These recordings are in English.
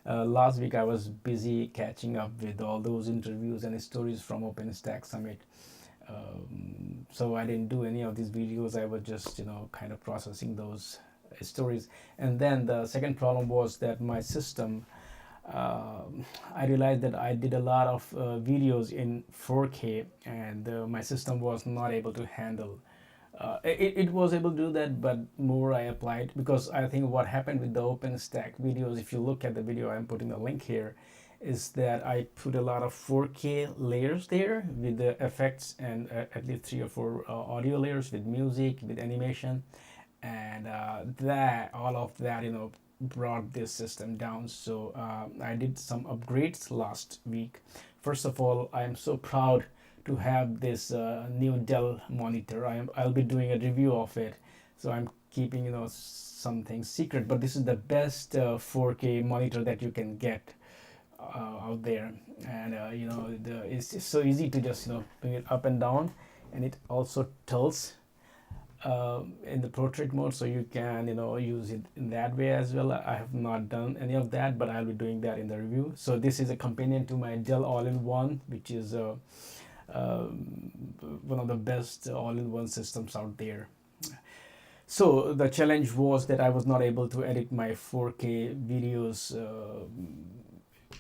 Last week I was busy catching up with all those interviews and stories from OpenStack Summit. So I didn't do any of these videos. I was just, kind of processing those stories. And then the second problem was that my system, uh, I realized that I did a lot of videos in 4K, and my system was not able to handle. It was able to do that, but more I applied, because I think what happened with the OpenStack videos, if you look at the video, I'm putting a link here, is that I put a lot of 4K layers there with the effects, and at least three or four audio layers with music, with animation, and that all of that, brought this system down. So I did some upgrades last week. First of all, I am so proud to have this new Dell monitor. I'll be doing a review of it, so I'm keeping something secret. But this is the best 4K monitor that you can get out there, and it's just so easy to just bring it up and down, and it also tilts in the portrait mode, so you can use it in that way as well. I have not done any of that, but I'll be doing that in the review. So this is a companion to my Dell All-in-One, which is one of the best all-in-one systems out there. So the challenge was that I was not able to edit my 4K videos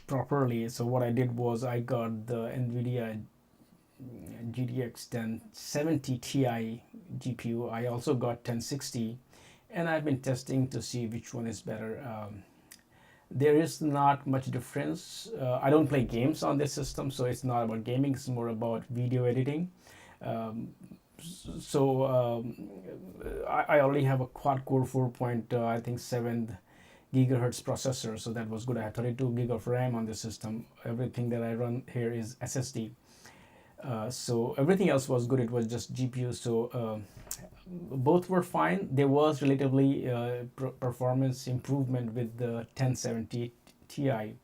properly. So what I did was I got the NVIDIA GTX 1070 Ti GPU. I also got 1060, and I've been testing to see which one is better. There is not much difference. I don't play games on this system, so it's not about gaming, it's more about video editing. Um, I already have a quad core 4 I think 7 gigahertz processor, so that was good. I have 32 gig of RAM on the system. Everything that I run here is SSD. So everything else was good. It was just GPU. So both were fine. There was relatively performance improvement with the 1070 Ti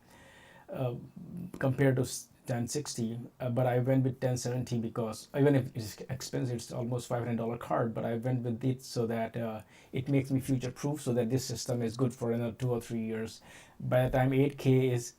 compared to 1060, but I went with 1070 because even if it's expensive, it's almost $500 card, but I went with it so that it makes me future proof, so that this system is good for another 2 or 3 years. By the time 8K is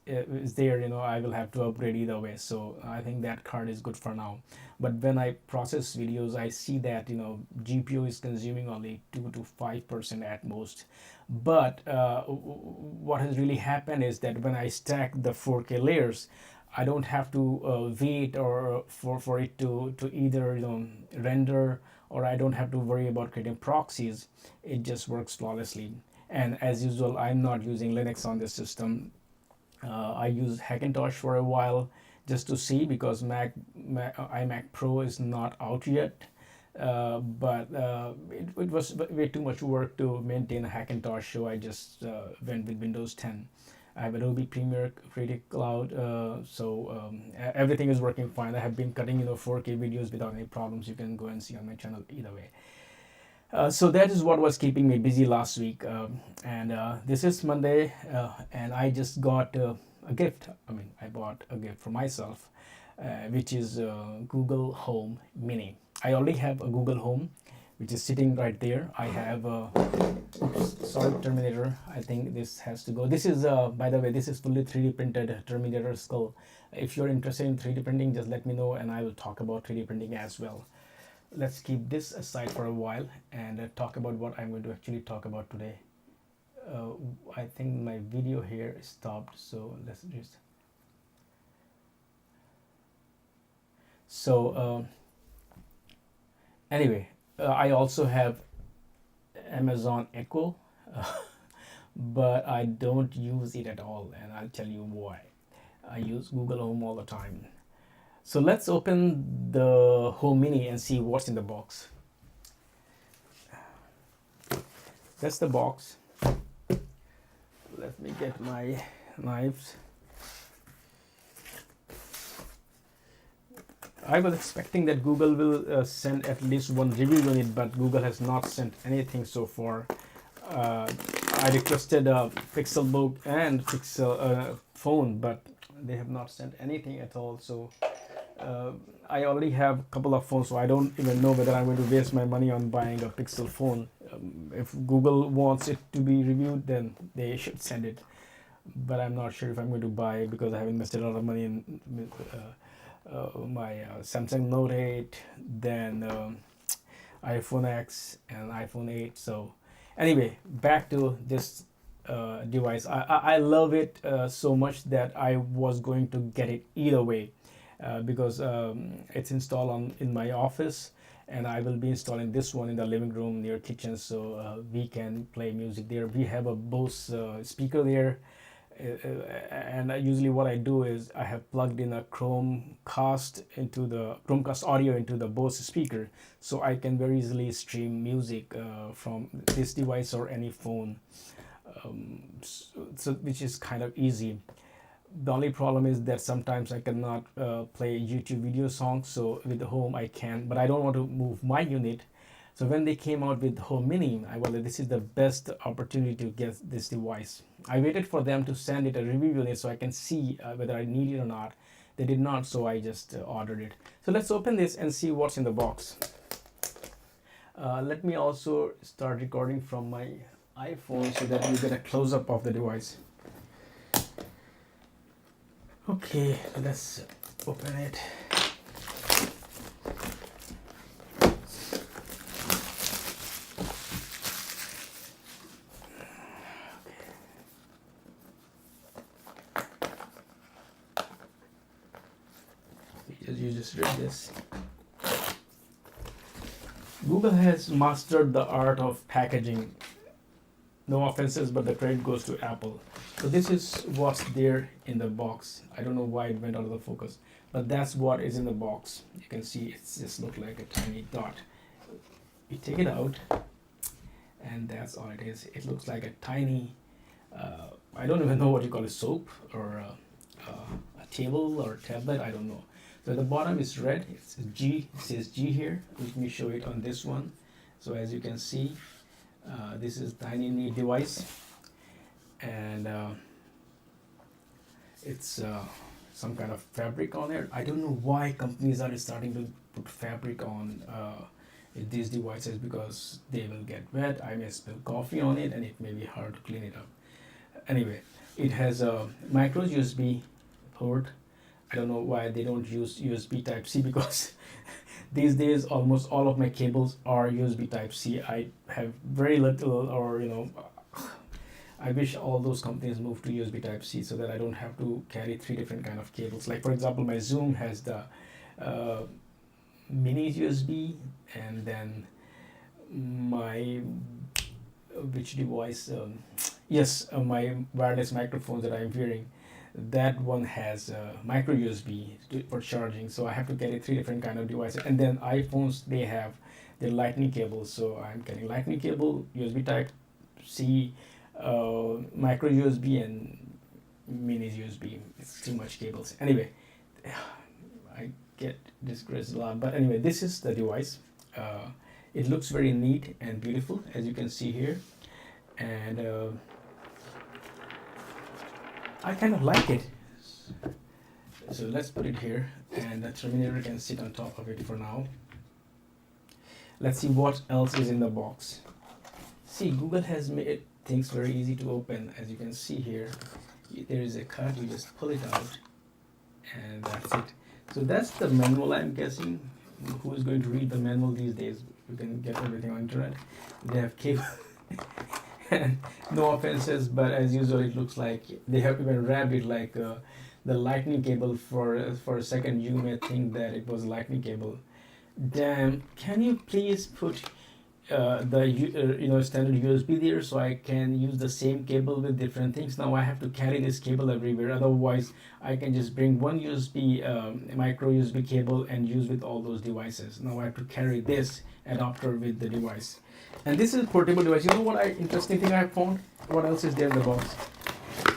there, I will have to upgrade either way. So I think that card is good for now. But when I process videos, I see that GPU is consuming only 2 to 5% at most. But what has really happened is that when I stack the 4K layers, I don't have to wait or for it to either render, or I don't have to worry about creating proxies. It just works flawlessly. And as usual, I'm not using Linux on this system. I used Hackintosh for a while just to see, because iMac Pro is not out yet. But it was way too much work to maintain a Hackintosh, so I just went with Windows 10. I have Adobe Premiere, Creative Cloud, everything is working fine. I have been cutting 4K videos without any problems. You can go and see on my channel either way. So that is what was keeping me busy last week, and this is Monday, and I just got a gift. I mean, I bought a gift for myself, which is Google Home Mini. I already have a Google Home, which is sitting right there. I have sorry, Terminator. I think this has to go. This is, by the way, this is fully 3D printed Terminator skull. If you're interested in 3D printing, just let me know, and I will talk about 3D printing as well. Let's keep this aside for a while and talk about what I'm going to actually talk about today. I think my video here stopped, so let's just. So anyway, I also have Amazon Echo, but I don't use it at all, and I'll tell you why. I use Google Home all the time. So let's open the Home Mini and see what's in the box. That's the box. Let me get my knives. I was expecting that Google will send at least one review on it, but Google has not sent anything so far. I requested a Pixelbook and Pixel phone, but they have not sent anything at all. So I already have a couple of phones, so I don't even know whether I'm going to waste my money on buying a Pixel phone. If Google wants it to be reviewed, then they should send it. but I'm not sure if I'm going to buy it because I have invested a lot of money in my Samsung Note 8, then iPhone X and iPhone 8. So anyway, back to this device. I love it so much that I was going to get it either way, because it's installed on in my office, and I will be installing this one in the living room near kitchen, so we can play music there. We have a Bose speaker there, and usually what I do is I have plugged in a Chromecast audio into the Bose speaker, so I can very easily stream music from this device or any phone, so which is kind of easy. The only problem is that sometimes I cannot play YouTube video songs, so with the home I can, but I don't want to move my unit. So when they came out with Home Mini, I was like, this is the best opportunity to get this device. I waited for them to send it a review unit so I can see whether I need it or not. They did not, so I just ordered it. So let's open this and see what's in the box. Let me also start recording from my iPhone so that you get a close-up of the device. Okay, let's open it. You just read this. Google has mastered the art of packaging. No offenses, but the credit goes to Apple. So this is what's there in the box. I don't know why it went out of the focus, but that's what is in the box. You can see it's just look like a tiny dot. You take it out, and that's all it is. It looks like a tiny, I don't even know what you call it, soap or a table or tablet. I don't know. So the bottom is red. It's G. It says G here. Let me show it on this one. So as you can see, this is tiny neat device, and it's some kind of fabric on it. I don't know why companies are starting to put fabric on these devices, because they will get wet. I may spill coffee on it, and it may be hard to clean it up. Anyway, it has a micro USB port. I don't know why they don't use USB Type C, because these days almost all of my cables are USB Type C. I have very little, or I wish all those companies move to USB Type C so that I don't have to carry 3 different kind of cables. Like for example, my Zoom has the mini USB, and then my which device? Yes, my wireless microphones that I'm wearing, that one has micro USB for charging, so I have to carry 3 different kind of devices. And then iPhones, they have their lightning cables, so I'm carrying lightning cable, USB Type C, micro USB, and mini USB. It's too much cables. Anyway, I get disgraced a lot, but anyway, this is the device. It looks very neat and beautiful, as you can see here, and I kind of like it. So let's put it here, and the Terminator can sit on top of it for now. Let's see what else is in the box. See, Google has made things very easy to open. As you can see here, there is a card. You just pull it out, and that's it. So that's the manual, I'm guessing. Who is going to read the manual these days? You can get everything on internet. They have cable. No offenses, but as usual, it looks like they have even wrapped it like the lightning cable. For a second, you may think that it was a lightning cable. Damn! Can you please put the standard USB there, so I can use the same cable with different things? Now I have to carry this cable everywhere. Otherwise, I can just bring one USB micro USB cable and use with all those devices. Now I have to carry this adapter with the device. And this is a portable device. You know what interesting thing I found? What else is there in the box?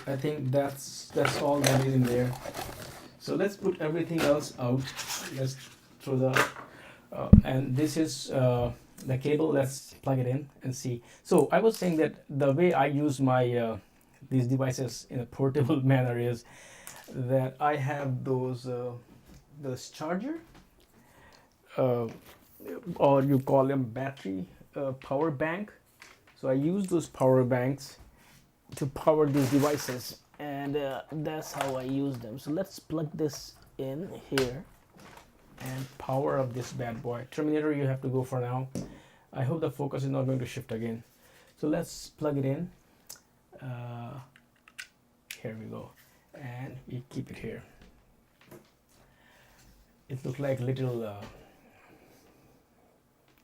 I think that's all that is in there. So let's put everything else out. Let's throw the and this is the cable. Let's plug it in and see. So I was saying that the way I use my these devices in a portable manner is that I have those charger, or you call them battery power bank. So I use those power banks to power these devices. and that's how I use them. So let's plug this in here and power up this bad boy. Terminator, you have to go for now. I hope the focus is not going to shift again. So let's plug it in. Here we go, and we keep it here. It looked like little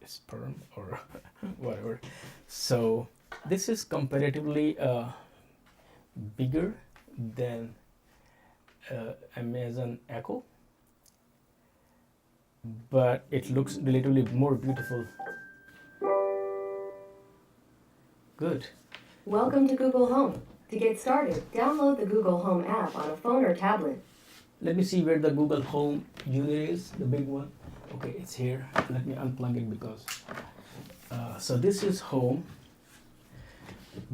sperm or whatever. So this is comparatively bigger than Amazon Echo, but it looks relatively more beautiful. Good. Welcome to Google Home. To get started, download the Google Home app on a phone or tablet. Let me see where the Google Home unit is, the big one. Okay, it's here. Let me unplug it because. So this is Home.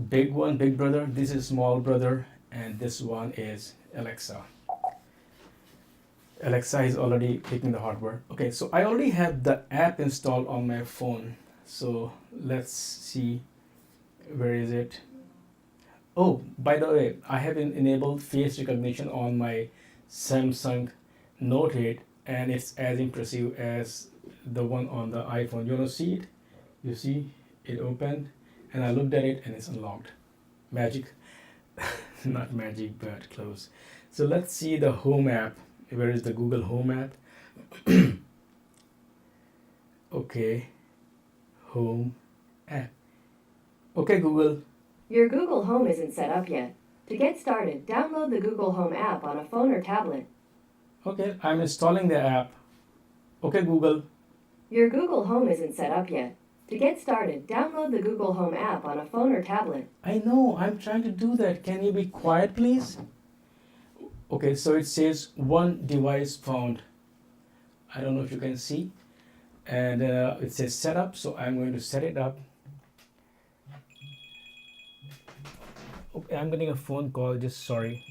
Big one, big brother. This is small brother, and this one is Alexa. Alexa is already taking the hardware. Okay, so I already have the app installed on my phone. So let's see, where is it? Oh, by the way, I have enabled face recognition on my Samsung Note 8, and it's as impressive as the one on the iPhone. You want to see it? You see it opened, and I looked at it and it's unlocked. Magic. Not magic, but close. So let's see the Home app. Where is the Google Home app? Okay, Home app. Okay, Google. Your Google Home isn't set up yet. To get started, download the Google Home app on a phone or tablet. Okay, I'm installing the app. Okay, Google. Your Google Home isn't set up yet. To get started, download the Google Home app on a phone or tablet. I know, I'm trying to do that. Can you be quiet, please? Okay, so it says one device found. I don't know if you can see. And it says setup, so I'm going to set it up. Okay, I'm getting a phone call, just sorry.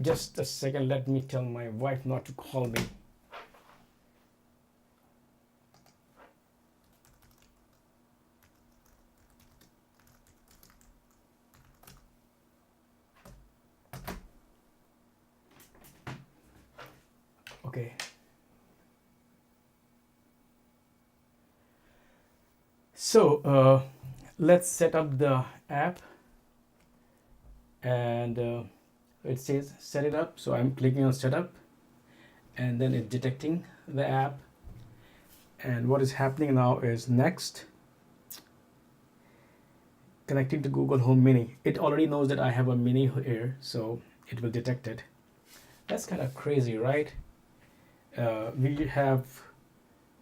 Just a second, let me tell my wife not to call me. Okay. So let's set up the app, and it says set it up. So I'm clicking on setup, and then it's detecting the app. And what is happening now is next, connecting to Google Home Mini. It already knows that I have a Mini here, so it will detect it. That's kind of crazy, right? We have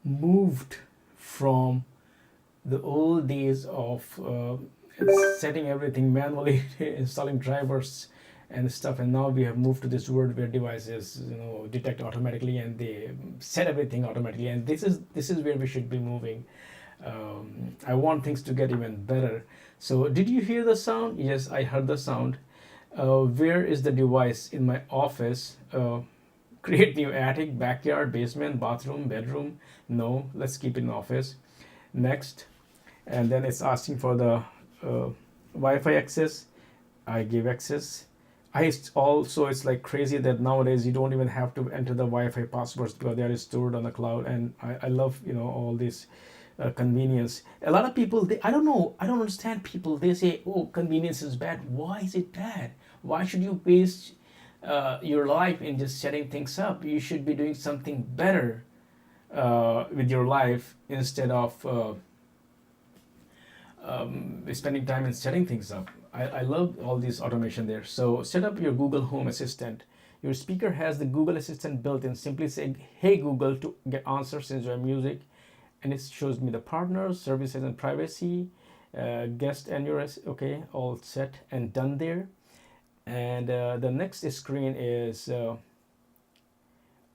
moved from the old days of setting everything manually, installing drivers and stuff, and now we have moved to this world where devices, detect automatically and they set everything automatically. And this is where we should be moving. I want things to get even better. So, did you hear the sound? Yes, I heard the sound. Where is the device in my office? Create new attic, backyard, basement, bathroom, bedroom. No, let's keep it in office. Next, and then it's asking for the Wi-Fi access. I give access. It's like crazy that nowadays you don't even have to enter the Wi-Fi passwords because they are stored on the cloud, and I love all this convenience. A lot of people, I don't know, I don't understand people. They say, oh, convenience is bad. Why is it bad? Why should you waste your life in just setting things up? You should be doing something better with your life instead of spending time in setting things up. I love all this automation there. So set up your Google Home Assistant. Your speaker has the Google Assistant built in. Simply say, hey Google, to get answers, enjoy music. And it shows me the partners, services and privacy, guest and your, okay, all set and done there. And the next screen is,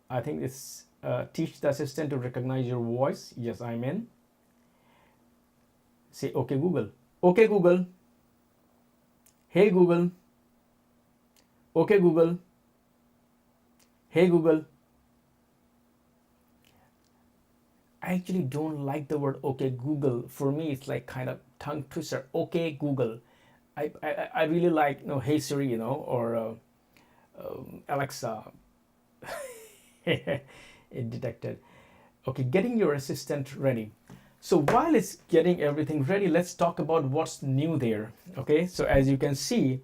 I think it's teach the assistant to recognize your voice. Yes, I'm in. Say, okay, Google. Okay, Google. Hey, Google. Okay, Google. Hey, Google. I actually don't like the word okay Google. For me, it's like kind of tongue twister. Okay Google. I really like, Hey Siri, or Alexa. It detected. Okay, getting your assistant ready. So while it's getting everything ready, let's talk about what's new there. Okay, so as you can see,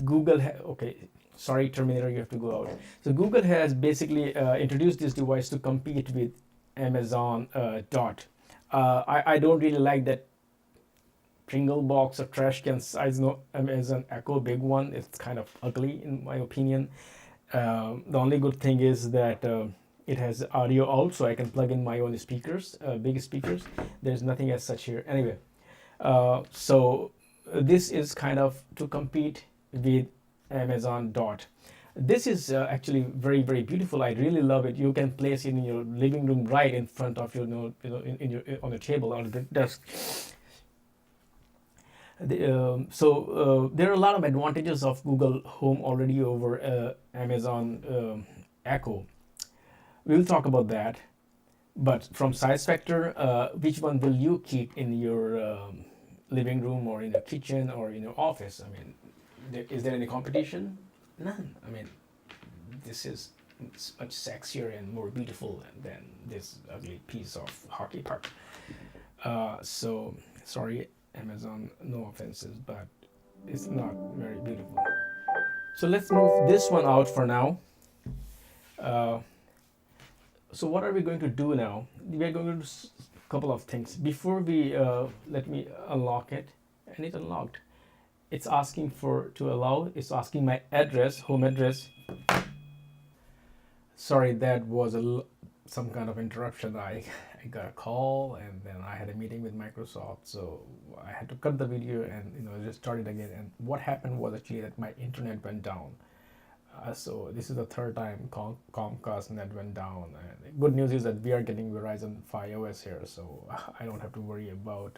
Google. Okay, sorry, Terminator, you have to go out. So Google has basically introduced this device to compete with Amazon Dot. I don't really like that Pringle box or trash can size. No, Amazon Echo big one. It's kind of ugly in my opinion. The only good thing is that it has audio out, so I can plug in my own speakers, big speakers. There's nothing as such here. Anyway, so this is kind of to compete with Amazon Dot. This is actually very very beautiful. I really love it. You can place it in your living room right in front of your, in your on your table or the desk. There are a lot of advantages of Google Home already over Amazon Echo. We will talk about that. But from size factor, which one will you keep in your living room or in your kitchen or in your office? I mean, is there any competition? None. I mean, this is much sexier and more beautiful than this ugly piece of hockey puck. So sorry, Amazon, no offenses, but it's not very beautiful. So let's move this one out for now. Uh, so what are we going to do now? We are going to do a couple of things. Before we, let me unlock it, and it unlocked. It's asking for to allow, it's asking my address, home address. Sorry, that was some kind of interruption. I got a call and then I had a meeting with Microsoft, so I had to cut the video and just start it again. And what happened was actually that my internet went down. So this is the third time Comcast net went down. And good news is that we are getting Verizon Fi OS here, so I don't have to worry about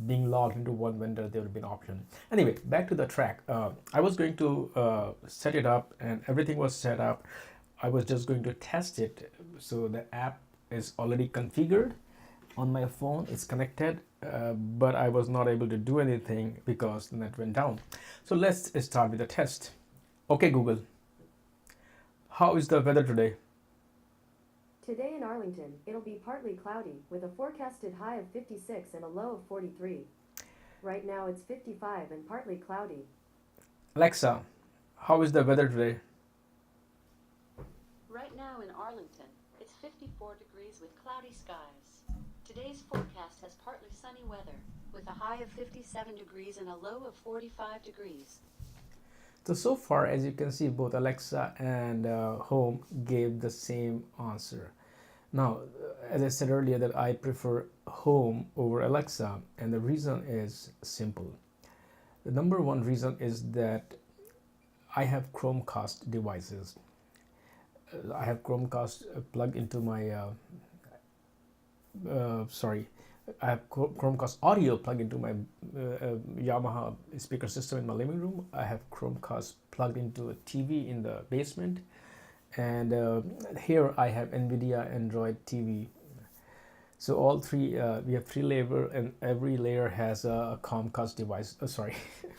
being logged into one vendor. There will be an option. Anyway, back to the track. I was going to set it up, and everything was set up. I was just going to test it. So the app is already configured on my phone. It's connected, but I was not able to do anything because the net went down. So let's start with the test. Okay, Google. How is the weather today? Today in Arlington, it'll be partly cloudy with a forecasted high of 56 and a low of 43. Right now it's 55 and partly cloudy. Alexa, how is the weather today? Right now in Arlington, it's 54 degrees with cloudy skies. Today's forecast has partly sunny weather, with a high of 57 degrees and a low of 45 degrees. So far, as you can see, both Alexa and Home gave the same answer. Now, as I said earlier, that I prefer Home over Alexa, and the reason is simple. The number one reason is that I have Chromecast devices. I have Chromecast plugged into my I have Chromecast audio plugged into my Yamaha speaker system in my living room. I have Chromecast plugged into a TV in the basement, and here I have NVIDIA Android TV. So all three, we have three layer, and every layer has a Chromecast device.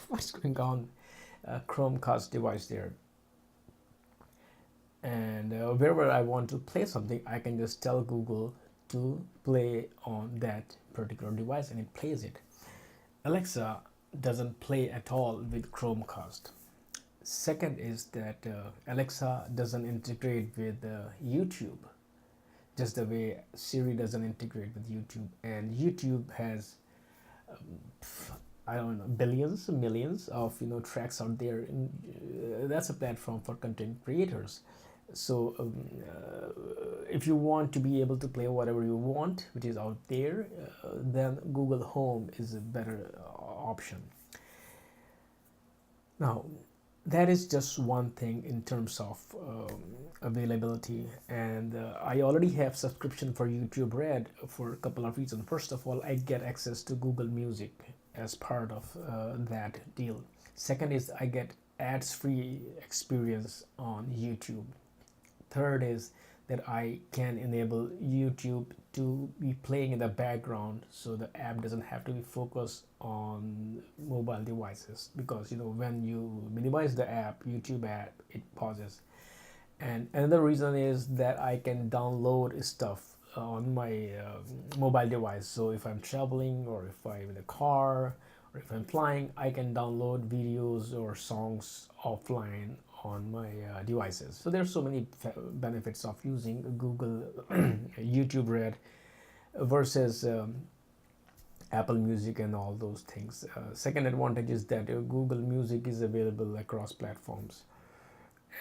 What's going on? Chromecast device there. And wherever I want to play something, I can just tell Google to play on that particular device, and it plays it. Alexa doesn't play at all with Chromecast. Second is that Alexa doesn't integrate with YouTube, just the way Siri doesn't integrate with YouTube. And YouTube has I don't know, billions, millions of tracks out there. That's a platform for content creators. So if you want to be able to play whatever you want, which is out there, then Google Home is a better option. Now, that is just one thing in terms of availability, and I already have subscription for YouTube Red for a couple of reasons. First of all, I get access to Google Music as part of that deal. Second is I get ads free experience on YouTube. Third is that I can enable YouTube to be playing in the background, so the app doesn't have to be focused on mobile devices, because when you minimize the app, YouTube app, it pauses. And another reason is that I can download stuff on my mobile device. So if I'm traveling, or if I'm in a car, or if I'm flying, I can download videos or songs offline on my devices. So there's so many benefits of using Google YouTube Red versus Apple Music and all those things. Second advantage is that Google Music is available across platforms,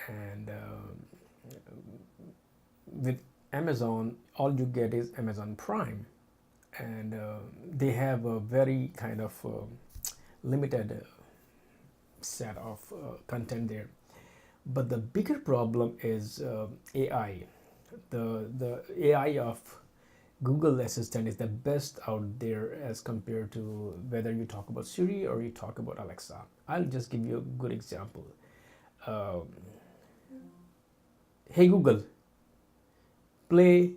and with Amazon, all you get is Amazon Prime, and they have a very kind of limited set of content there. But the bigger problem is AI. The AI of Google Assistant is the best out there as compared to whether you talk about Siri or you talk about Alexa. I'll just give you a good example. Hey Google, play.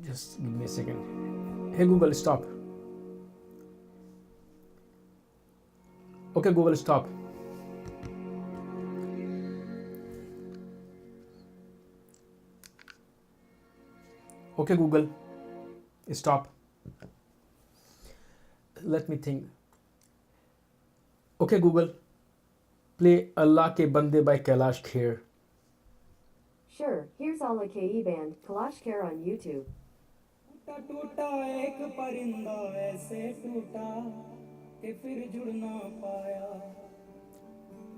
Just give me a second. Hey Google, stop. Okay, Google, stop. Okay, Google, stop. Let me think. Okay, Google, play Allah Ke Bande by Kailash Kher. Sure, here's Allah Ke Band, Kalash Kher on YouTube. टूटा एक परिंदा ऐसे टूटा कि फिर जुड़ ना पाया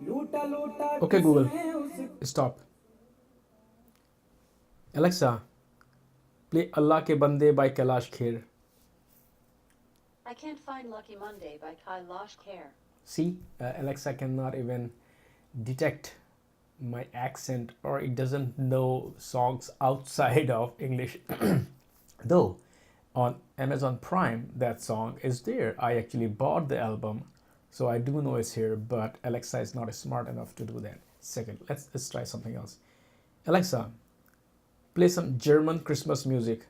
लूटा लूटा Okay, Google, किसने उस stop. Alexa, play Allah Ke Bande by Kailash Kher. I can't find Lucky Monday by Kailash Kher. See, Alexa cannot even detect my accent, or it doesn't know songs outside of English. Though on Amazon Prime, that song is there. I actually bought the album, so I do know it's here, but Alexa is not smart enough to do that. Second, let's try something else. Alexa, play some German Christmas music.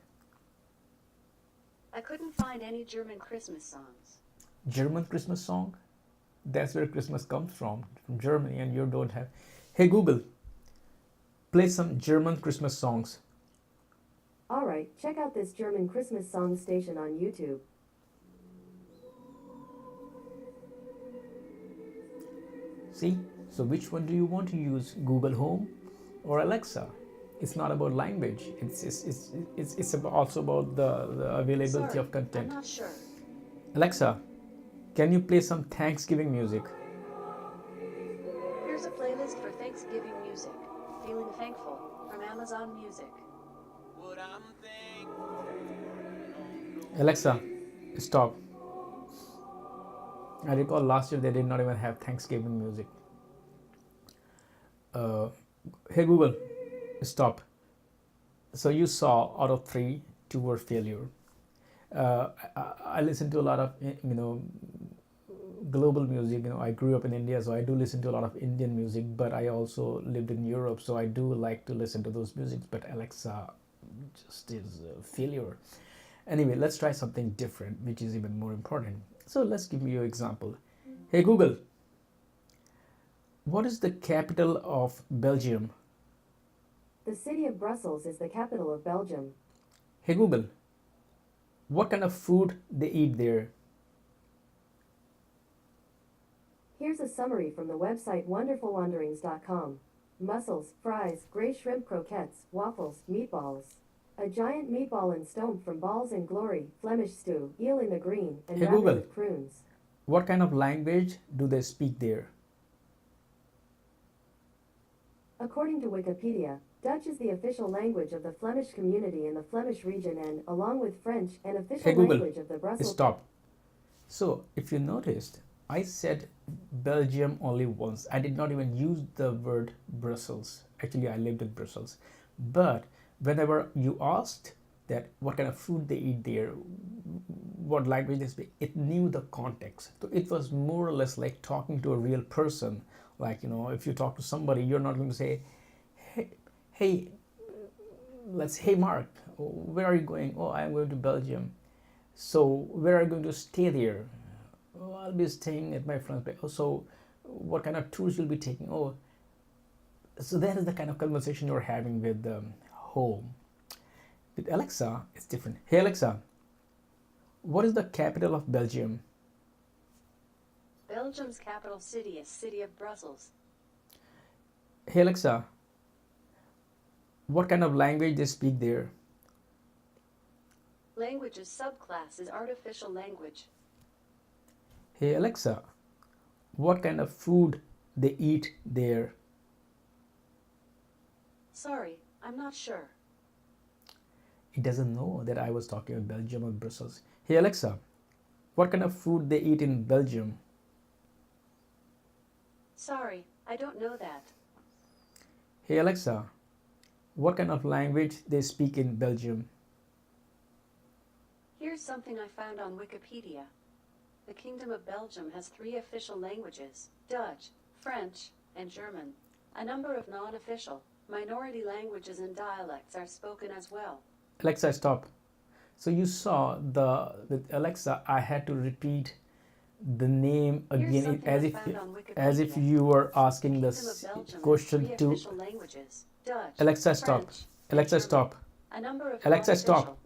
I couldn't find any German Christmas songs. German Christmas song? That's where Christmas comes from Germany, and you don't have. Hey Google, play some German Christmas songs. Alright, check out this German Christmas song station on YouTube. See, so which one do you want to use, Google Home or Alexa? It's not about language. It's also about the availability Sorry, of content. I'm not sure. Alexa, can you play some Thanksgiving music? Here's a playlist for Thanksgiving music. Feeling Thankful from Amazon Music. Alexa, stop. I recall last year they did not even have Thanksgiving music. Hey Google, stop. So you saw out of 3, 2 were failure. I listen to a lot of global music. I grew up in India, so I do listen to a lot of Indian music, but I also lived in Europe, so I do like to listen to those musics. But Alexa just is a failure. Anyway, let's try something different, which is even more important. So let's give you an example. Hey Google, what is the capital of Belgium? The city of Brussels is the capital of Belgium. Hey Google, what kind of food they eat there? Here's a summary from the website wonderfulwanderings.com. Mussels, fries, gray shrimp croquettes, waffles, meatballs. A giant meatball and stomp from balls and glory, Flemish stew, eel in the green, and Hey, rabbit Google. with prunes. What kind of language do they speak there? According to Wikipedia, Dutch is the official language of the Flemish community in the Flemish region and, along with French, an official Hey Google, language of the Brussels. stop. So if you noticed, I said Belgium only once. I did not even use the word Brussels. Actually, I lived in Brussels. But whenever you asked that what kind of food they eat there, what language they speak, it knew the context. So it was more or less like talking to a real person. Like, if you talk to somebody, you're not going to say, hey, hey Mark, where are you going? Oh, I'm going to Belgium. So where are you going to stay there? Oh, I'll be staying at my friend's place. Oh, so what kind of tours you'll be taking? Oh, so that is the kind of conversation you're having with home. With Alexa, it's different. Hey Alexa, what is the capital of Belgium? Belgium's capital city is City of Brussels. Hey Alexa, what kind of language they speak there? Languages subclass is artificial language. Hey Alexa, what kind of food they eat there? Sorry, I'm not sure. It doesn't know that I was talking about Belgium or Brussels. Hey Alexa, what kind of food they eat in Belgium? Sorry, I don't know that. Hey Alexa, what kind of language they speak in Belgium? Here's something I found on Wikipedia. The Kingdom of Belgium has 3 official languages: Dutch, French, and German. A number of non-official, minority languages and dialects are spoken as well. Alexa, stop. So you saw with Alexa, I had to repeat the name Here's again something as I if found on Wikipedia. you were asking The the Kingdom of Belgium question has 3 to official languages: Dutch, Alexa, stop. French, and Alexa, German. stop. A number of Alexa, stop. non-official.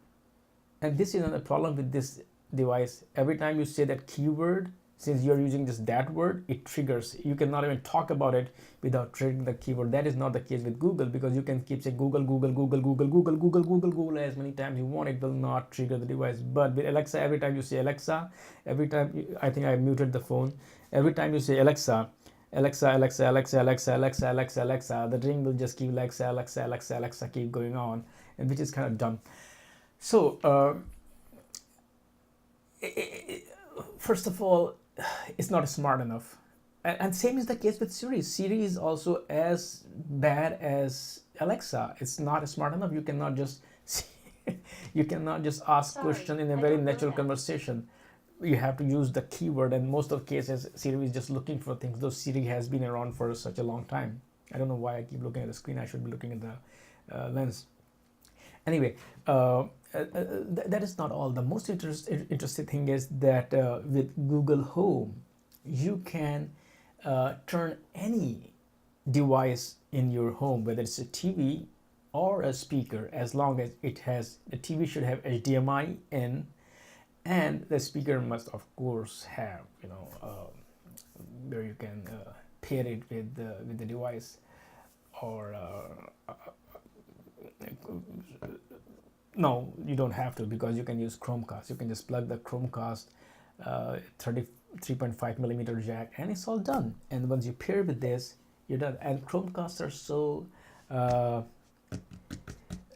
And this is another problem with this device. Every time you say that keyword, since you're using just that word, it triggers. You cannot even talk about it without triggering the keyword. That is not the case with Google, because you can keep saying Google, Google, Google, Google, Google, Google, Google, Google as many times you want. It will not trigger the device. But with Alexa, every time you say Alexa, I think I muted the phone. Every time you say Alexa, Alexa, Alexa, Alexa, Alexa, Alexa, Alexa, Alexa, the ring will just keep Alexa, Alexa, Alexa, Alexa, keep going on, and which is kind of dumb. So, first of all, it's not smart enough. And same is the case with Siri. Siri is also as bad as Alexa. It's not smart enough. You cannot just you cannot just ask Sorry, question in a I very don't know natural that. conversation. You have to use the keyword, and most of cases Siri is just looking for things, though Siri has been around for such a long time. I don't know why I keep looking at the screen. I should be looking at the lens. Anyway, that is not all. The most interesting thing is that with Google Home, you can turn any device in your home, whether it's a TV or a speaker, as long as it has, the TV should have HDMI in, and the speaker must of course have, where you can pair it with the device, or no, you don't have to, because you can use Chromecast. You can just plug the Chromecast 3.5 millimeter jack, and it's all done. And once you pair with this, you're done. And Chromecasts are so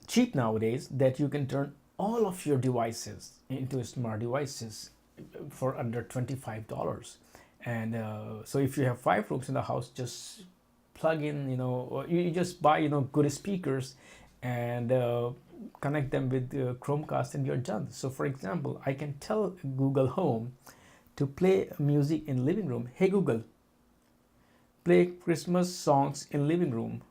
cheap nowadays that you can turn all of your devices into smart devices for under $25. And so if you have 5 rooms in the house, just plug in, or you just buy, good speakers, and connect them with Chromecast, and you're done. So for example, I can tell Google Home to play music in living room. Hey Google, play Christmas songs in living room.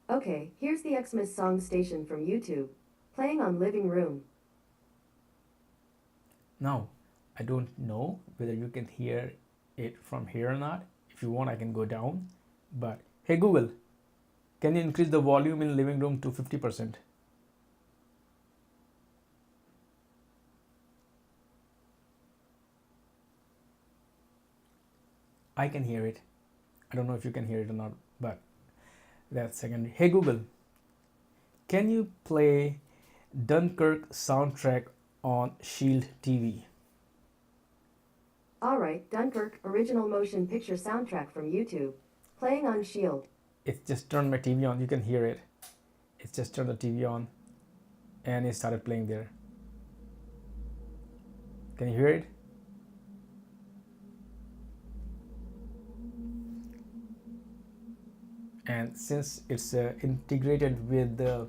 Okay, here's the Xmas song station from YouTube. Playing on living room. Now, I don't know whether you can hear it from here or not. If you want, I can go down. But hey Google, can you increase the volume in living room to 50%? I can hear it. I don't know if you can hear it or not, but that's secondary. Hey Google, can you play Dunkirk soundtrack on Shield TV? Alright, Dunkirk, original motion picture soundtrack from YouTube. Playing on Shield. It just turned my TV on. You can hear it. It just turned the TV on, and it started playing there. Can you hear it? And since it's integrated with the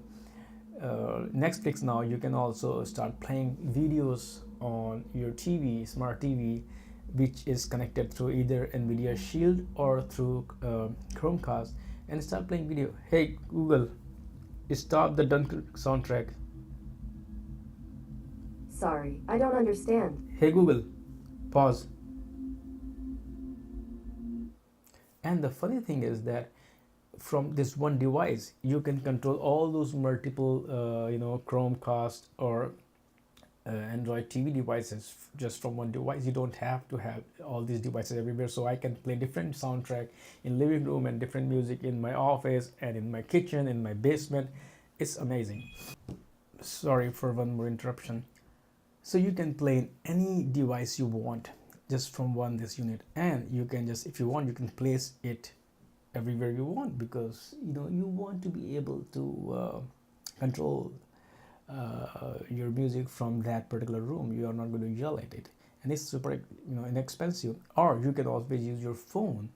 Netflix now, you can also start playing videos on your TV, smart TV, which is connected through either NVIDIA Shield or through Chromecast. and start playing video. Hey Google, stop the Dunkirk soundtrack. Sorry, I don't understand. Hey Google, pause. And the funny thing is that from this one device, you can control all those multiple, Chromecast or Android TV devices just from one device. You don't have to have all these devices everywhere. So I can play different soundtrack in living room and different music in my office and in my kitchen, in my basement. It's amazing. Sorry for one more interruption. So you can play in any device you want just from this unit, and you can just, if you want, you can place it everywhere you want, because you want to be able to control your music from that particular room. You are not going to yell at it, and it's super inexpensive. Or you can always use your phone,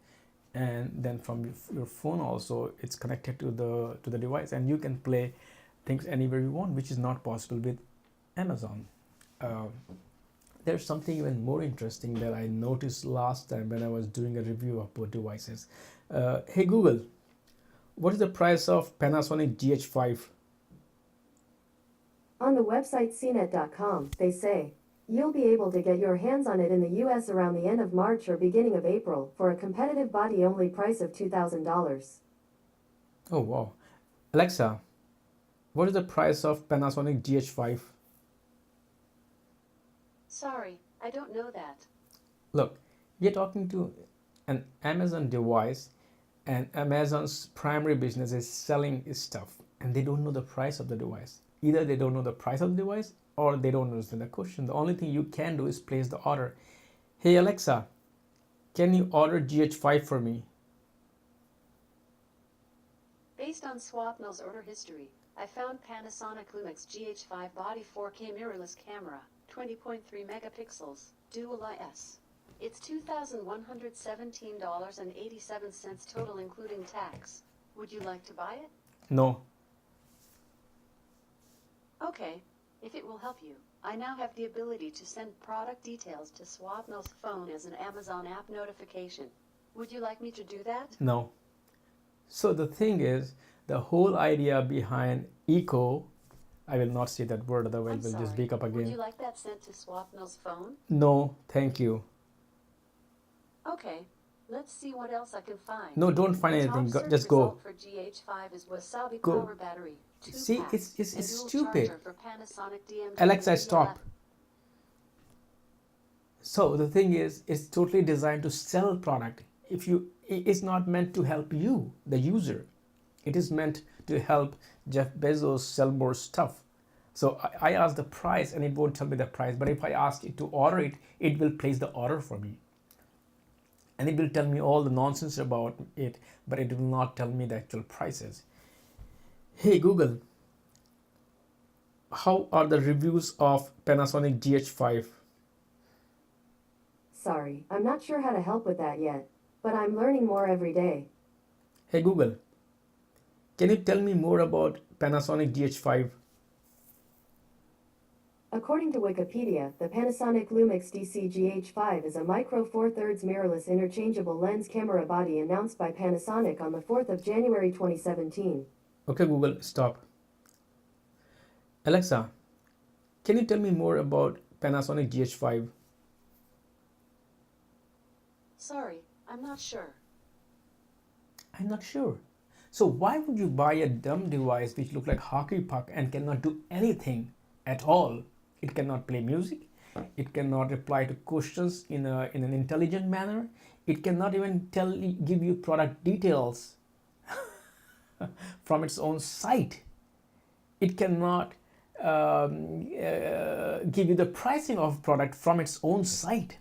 and then from your phone also it's connected to the device, and you can play things anywhere you want, which is not possible with Amazon. There's something even more interesting that I noticed last time when I was doing a review of both devices. Hey Google, what is the price of Panasonic GH5? On the website cnet.com, they say, you'll be able to get your hands on it in the US around the end of March or beginning of April for a competitive body-only price of $2,000. Oh wow. Alexa, what is the price of Panasonic GH5? Sorry, I don't know that. Look, you're talking to an Amazon device, and Amazon's primary business is selling stuff, and they don't know the price of the device. Either they don't know the price of the device, or they don't understand the question. The only thing you can do is place the order. Hey Alexa, can you order GH5 for me? Based on Swapnil's order history, I found Panasonic Lumix GH5 body 4K mirrorless camera, 20.3 megapixels, dual IS. It's $2,117.87 total including tax. Would you like to buy it? No. Okay, if it will help you, I now have the ability to send product details to Swapnil's phone as an Amazon app notification. Would you like me to do that? No. So the thing is, the whole idea behind Eco, I will not say that word, otherwise I'm we'll just sorry. wake up Would again. you like that sent to Swapnil's phone? No, thank you. Okay, let's see what else I can find. No, don't find The anything. top search Just go. result for GH5 is Wasabi Go. power battery, 2 See, packs, it's and dual stupid. charger for Panasonic DM Alexa, 2311. stop. So the thing is, it's totally designed to sell product. It's not meant to help you, the user. It is meant to help Jeff Bezos sell more stuff. So I ask the price, and it won't tell me the price. But if I ask it to order it, it will place the order for me. And it will tell me all the nonsense about it, but it will not tell me the actual prices. Hey Google, how are the reviews of Panasonic GH5? Sorry, I'm not sure how to help with that yet, but I'm learning more every day. Hey Google, can you tell me more about Panasonic GH5? According to Wikipedia, the Panasonic Lumix DC-GH5 is a micro 4/3 mirrorless interchangeable lens camera body announced by Panasonic on the 4th of January 2017. Okay Google, stop. Alexa, can you tell me more about Panasonic GH5? Sorry, I'm not sure. I'm not sure. So why would you buy a dumb device which looks like hockey puck and cannot do anything at all? It cannot play music. It cannot reply to questions in an intelligent manner. It cannot even give you product details from its own site. It cannot give you the pricing of product from its own site,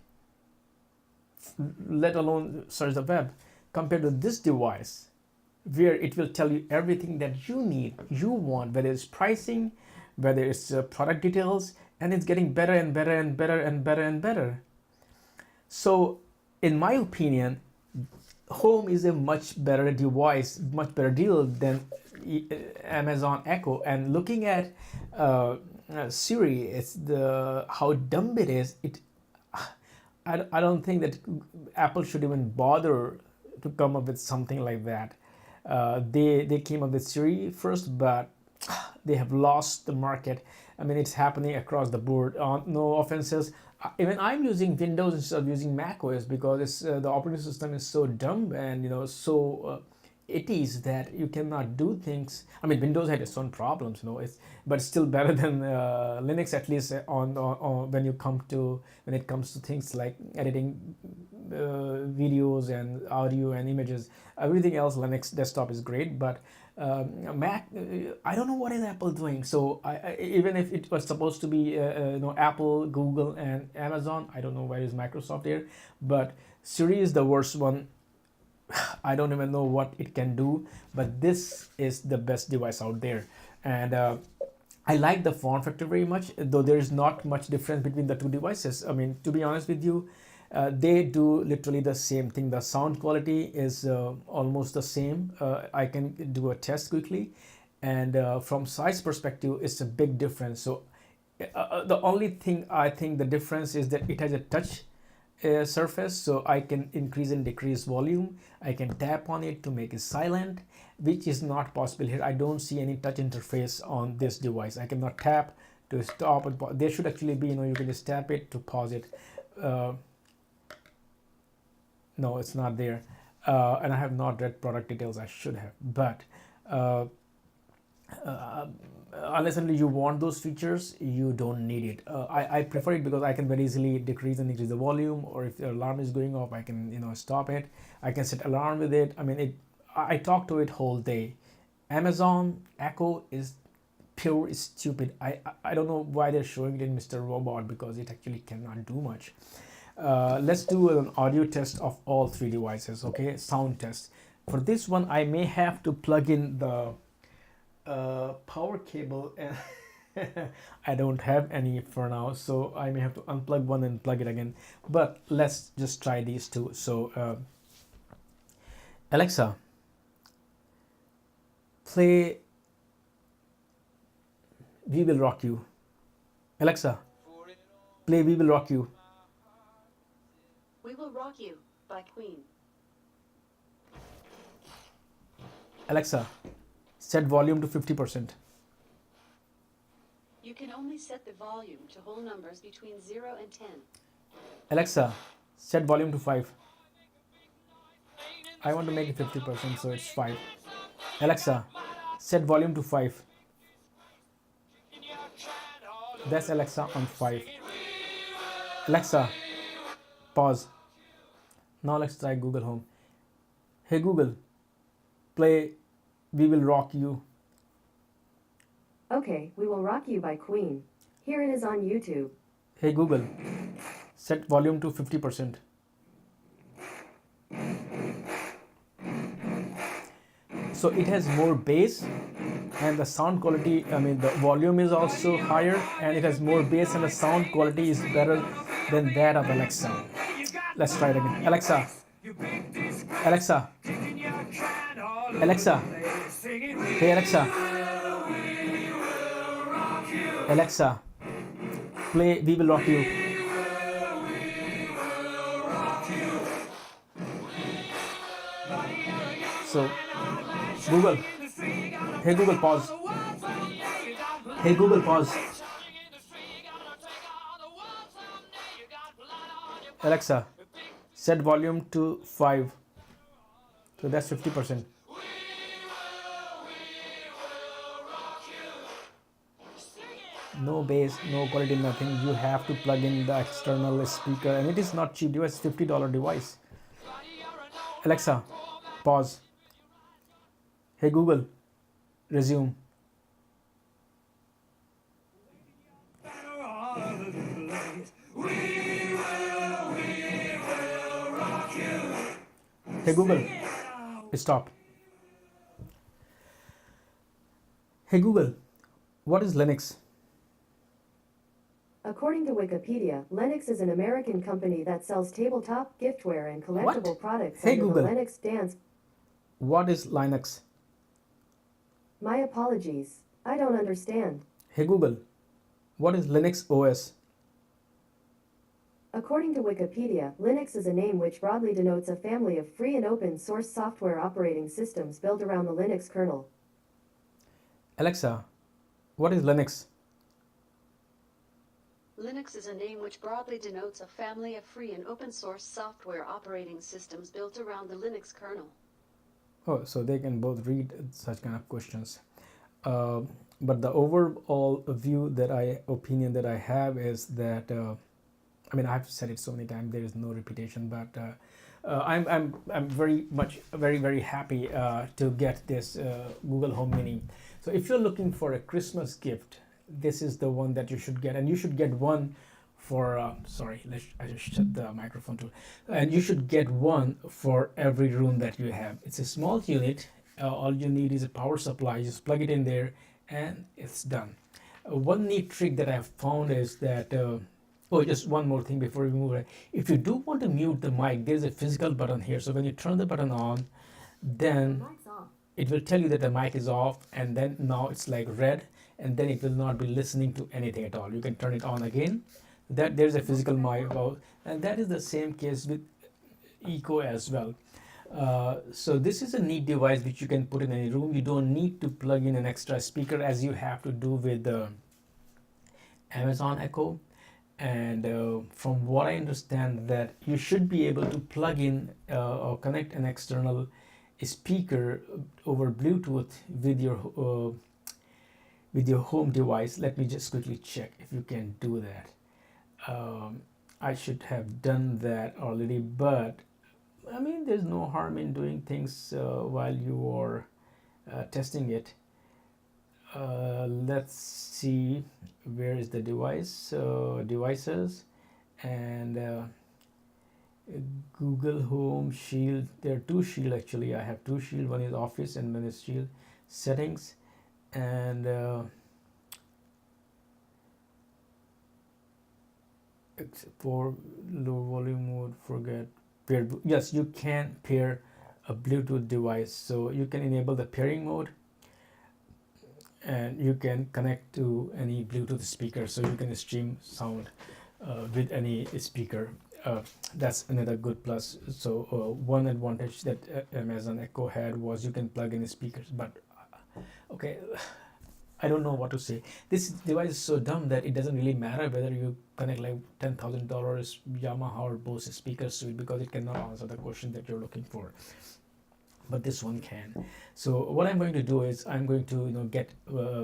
let alone search the web. Compared to this device, where it will tell you everything that you need, you want, whether it's pricing, whether it's product details, and it's getting better and better and better and better and better. So in my opinion, Home is a much better device, much better deal than Amazon Echo. And looking at Siri, it's how dumb it is. I don't think that Apple should even bother to come up with something like that. They came up with Siri first, but they have lost the market. I mean, it's happening across the board. No offenses. Even I'm using Windows instead of using Mac OS because the operating system is so dumb and so it is that you cannot do things. I mean, Windows had its own problems, but it's still better than Linux, at least on when it comes to things like editing videos and audio and images. Everything else, Linux desktop is great, but Mac, I don't know what is Apple doing. So even if it was supposed to be Apple, Google, and Amazon, I don't know where is Microsoft here, but Siri is the worst one. I don't even know what it can do, but this is the best device out there. And I like the form factor very much, though there is not much difference between the two devices. I mean, to be honest with you, they do literally the same thing. The sound quality is almost the same. I can do a test quickly, and from size perspective, it's a big difference. So the only thing I think the difference is that it has a touch surface, so I can increase and decrease volume. I can tap on it to make it silent, which is not possible here. I don't see any touch interface on this device. I cannot tap to stop and pause. There should actually be, you can just tap it to pause it. No, it's not there. And I have not read product details. I should have, but unless only you want those features, you don't need it. I prefer it because I can very easily decrease and increase the volume, or if the alarm is going off, I can stop it. I can set alarm with it. I mean, I talk to it whole day. Amazon Echo is pure stupid. I don't know why they're showing it in Mr. Robot, because it actually cannot do much. Let's do an audio test of all three devices. Okay, sound test. For this one, I may have to plug in the power cable, and I don't have any for now, so I may have to unplug one and plug it again. But let's just try these two. So Alexa, play We Will Rock You. Alexa, play We Will Rock You. We Will Rock You by Queen. Alexa, set volume to 50%. You can only set the volume to whole numbers between 0 and 10. Alexa, set volume to 5. I want to make it 50%, so it's 5. Alexa, set volume to 5. That's Alexa on 5. Alexa, pause. Now let's try Google Home. Hey Google, play We Will Rock You. Okay, We Will Rock You by Queen. Here it is on YouTube. Hey Google, set volume to 50%. So it has more bass, and the sound quality, I mean the volume is also higher, and it has more bass, and the sound quality is better than that of Alexa. Let's try it again. Alexa, Alexa, Alexa, hey Alexa, Alexa, play We Will Rock You. So Google, hey Google, pause. Hey Google, pause. Alexa, set volume to 5. So that's 50%. No bass, no quality, nothing. You have to plug in the external speaker, and it is not cheap device, $50 device. Alexa, pause. Hey Google, resume. Hey Google, stop. Hey Google, what is Linux? According to Wikipedia, Lennox is an American company that sells tabletop, giftware, and collectible What? products Hey under Google. the Lennox Dance. What is Linux? My apologies. I don't understand. Hey Google, what is Linux OS? According to Wikipedia, Linux is a name which broadly denotes a family of free and open source software operating systems built around the Linux kernel. Alexa, what is Linux? Linux is a name which broadly denotes a family of free and open source software operating systems built around the Linux kernel. Oh, so they can both read such kind of questions. But the overall opinion that I have is that I mean, I've said it so many times. There is no repetition, but I'm very happy to get this Google Home Mini. So if you're looking for a Christmas gift, this is the one that you should get, and you should get one for sorry, I just shut the microphone too. And you should get one for every room that you have. It's a small unit. All you need is a power supply. You just plug it in there, and it's done. One neat trick that I've found is that oh, just one more thing before we move on. If you do want to mute the mic, there's a physical button here. So when you turn the button on, then it will tell you that the mic is off, and then now it's like red, and then it will not be listening to anything at all. You can turn it on again. That there's a physical mic, and that is the same case with Echo as well. So this is a neat device which you can put in any room. You don't need to plug in an extra speaker as you have to do with the Amazon Echo. And from what I understand, that you should be able to plug in or connect an external speaker over Bluetooth with your home device. Let me just quickly check if you can do that. I should have done that already, but I mean, there's no harm in doing things while you are testing it. Let's see, where is the device, devices, and Google Home Shield. There are two Shield actually. I have two Shield. One is Office and one is Shield. Settings, and for low volume mode, forget paired. Yes, you can pair a Bluetooth device, so you can enable the pairing mode, and you can connect to any Bluetooth speaker, so you can stream sound with any speaker. That's another good plus. So one advantage that Amazon Echo had was you can plug in speakers, but okay, I don't know what to say. This device is so dumb that it doesn't really matter whether you connect like $10,000 Yamaha or Bose speakers to it, because it cannot answer the question that you're looking for. But this one can. So what I'm going to do is I'm going to get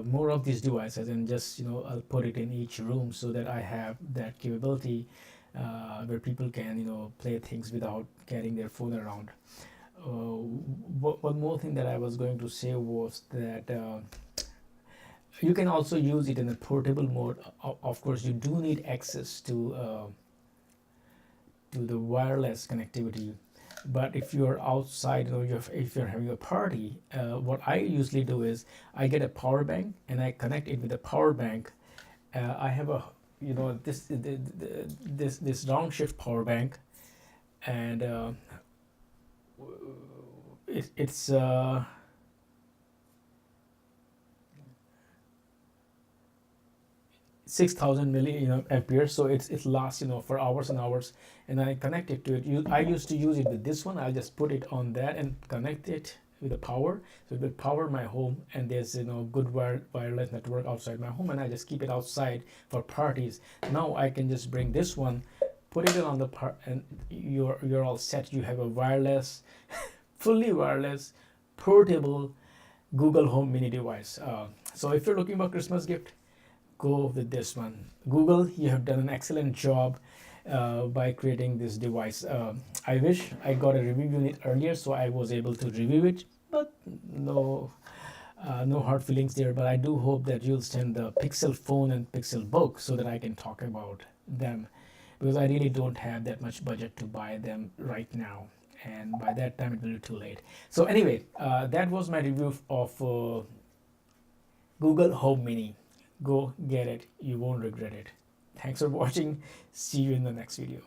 more of these devices, and just I'll put it in each room so that I have that capability where people can play things without carrying their phone around. One more thing that I was going to say was that you can also use it in a portable mode. Of course, you do need access to the wireless connectivity. But if you're outside, if you're having a party, what I usually do is I get a power bank and I connect it with a power bank. I have a this round shift power bank, and it's 6,000 milliamperes, so it lasts for hours and hours, and I connect it to it. I used to use it with this one. I'll just put it on that and connect it with the power, so it will power my home, and there's good wireless network outside my home, and I just keep it outside for parties. Now I can just bring this one, put it on the and you're all set. You have a wireless fully wireless portable Google Home Mini device. So if you're looking for a Christmas gift, go with this one. Google, you have done an excellent job by creating this device. I wish I got a review unit earlier so I was able to review it, but no hard feelings there. But I do hope that you'll send the Pixel phone and Pixel book so that I can talk about them, because I really don't have that much budget to buy them right now, and by that time it will be too late. So anyway, that was my review of Google Home Mini. Go get it, you won't regret it. Thanks for watching. See you in the next video.